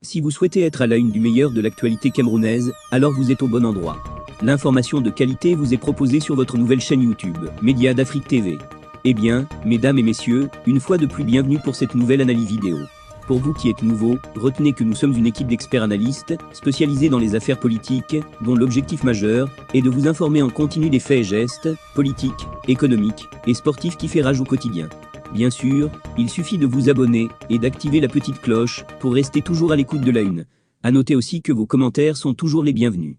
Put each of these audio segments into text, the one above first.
Si vous souhaitez être à la une du meilleur de l'actualité camerounaise, alors vous êtes au bon endroit. L'information de qualité vous est proposée sur votre nouvelle chaîne YouTube, Média d'Afrique TV. Eh bien, mesdames et messieurs, une fois de plus bienvenue pour cette nouvelle analyse vidéo. Pour vous qui êtes nouveaux, retenez que nous sommes une équipe d'experts analystes, spécialisés dans les affaires politiques, dont l'objectif majeur est de vous informer en continu des faits et gestes, politiques, économiques et sportifs qui fait rage au quotidien. Bien sûr, il suffit de vous abonner et d'activer la petite cloche pour rester toujours à l'écoute de la une. À noter aussi que vos commentaires sont toujours les bienvenus.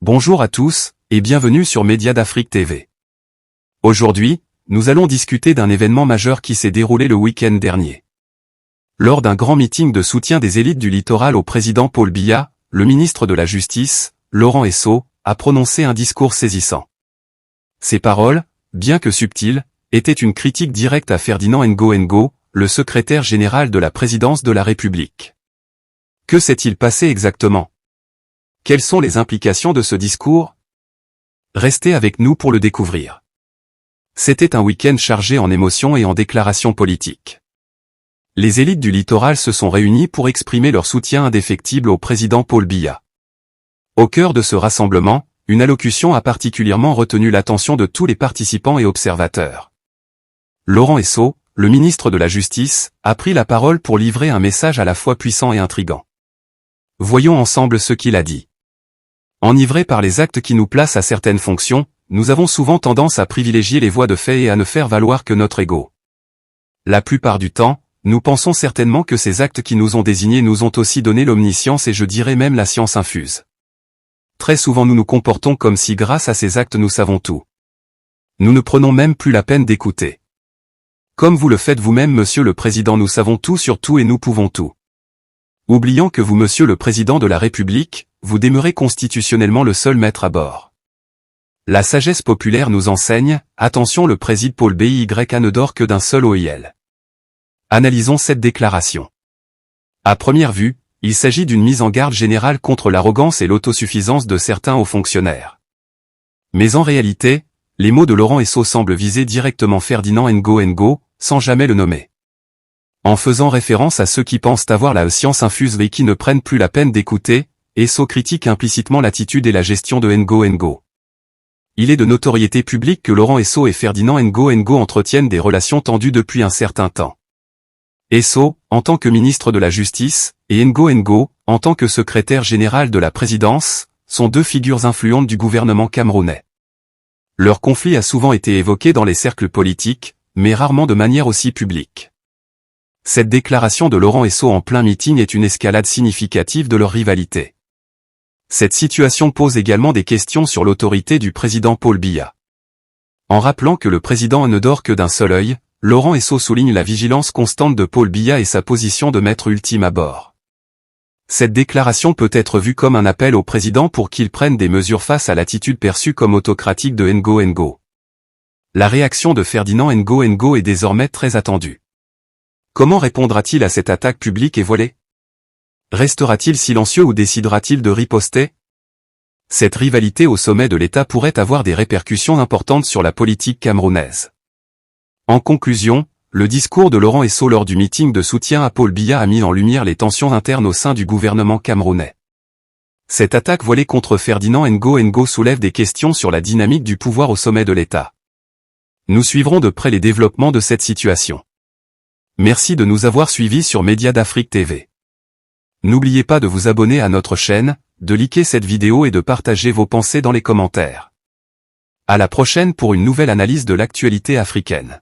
Bonjour à tous, et bienvenue sur Média d'Afrique TV. Aujourd'hui, nous allons discuter d'un événement majeur qui s'est déroulé le week-end dernier. Lors d'un grand meeting de soutien des élites du littoral au président Paul Biya, le ministre de la Justice, Laurent Esso, a prononcé un discours saisissant. Ses paroles, bien que subtiles, étaient une critique directe à Ferdinand Ngo, le secrétaire général de la présidence de la République. Que s'est-il passé exactement? Quelles sont les implications de ce discours? Restez avec nous pour le découvrir. C'était un week-end chargé en émotions et en déclarations politiques. Les élites du littoral se sont réunies pour exprimer leur soutien indéfectible au président Paul Biya. Au cœur de ce rassemblement, une allocution a particulièrement retenu l'attention de tous les participants et observateurs. Laurent Esso, le ministre de la Justice, a pris la parole pour livrer un message à la fois puissant et intrigant. Voyons ensemble ce qu'il a dit. Enivrés par les actes qui nous placent à certaines fonctions, nous avons souvent tendance à privilégier les voies de fait et à ne faire valoir que notre ego. La plupart du temps, nous pensons certainement que ces actes qui nous ont désignés nous ont aussi donné l'omniscience et je dirais même la science infuse. Très souvent nous nous comportons comme si grâce à ces actes nous savons tout. Nous ne prenons même plus la peine d'écouter. Comme vous le faites vous-même, Monsieur le Président, nous savons tout sur tout et nous pouvons tout. Oubliant que vous, Monsieur le Président de la République, vous demeurez constitutionnellement le seul maître à bord. La sagesse populaire nous enseigne, attention, le président Paul Biya ne dort que d'un seul OIL. Analysons cette déclaration. À première vue, il s'agit d'une mise en garde générale contre l'arrogance et l'autosuffisance de certains hauts fonctionnaires. Mais en réalité, les mots de Laurent Esso semblent viser directement Ferdinand Ngo, sans jamais le nommer. En faisant référence à ceux qui pensent avoir la science infuse et qui ne prennent plus la peine d'écouter, Esso critique implicitement l'attitude et la gestion de Ngo. Il est de notoriété publique que Laurent Esso et Ferdinand Ngo entretiennent des relations tendues depuis un certain temps. Esso, en tant que ministre de la Justice, et Ngo, en tant que secrétaire général de la présidence, sont deux figures influentes du gouvernement camerounais. Leur conflit a souvent été évoqué dans les cercles politiques, mais rarement de manière aussi publique. Cette déclaration de Laurent Esso en plein meeting est une escalade significative de leur rivalité. Cette situation pose également des questions sur l'autorité du président Paul Biya. En rappelant que le président ne dort que d'un seul œil, Laurent Esso souligne la vigilance constante de Paul Biya et sa position de maître ultime à bord. Cette déclaration peut être vue comme un appel au président pour qu'il prenne des mesures face à l'attitude perçue comme autocratique de Ngo. La réaction de Ferdinand Ngo est désormais très attendue. Comment répondra-t-il à cette attaque publique et voilée? Restera-t-il silencieux ou décidera-t-il de riposter? Cette rivalité au sommet de l'État pourrait avoir des répercussions importantes sur la politique camerounaise. En conclusion, le discours de Laurent Esso lors du meeting de soutien à Paul Biya a mis en lumière les tensions internes au sein du gouvernement camerounais. Cette attaque voilée contre Ferdinand Ngo soulève des questions sur la dynamique du pouvoir au sommet de l'État. Nous suivrons de près les développements de cette situation. Merci de nous avoir suivis sur Média d'Afrique TV. N'oubliez pas de vous abonner à notre chaîne, de liker cette vidéo et de partager vos pensées dans les commentaires. À la prochaine pour une nouvelle analyse de l'actualité africaine.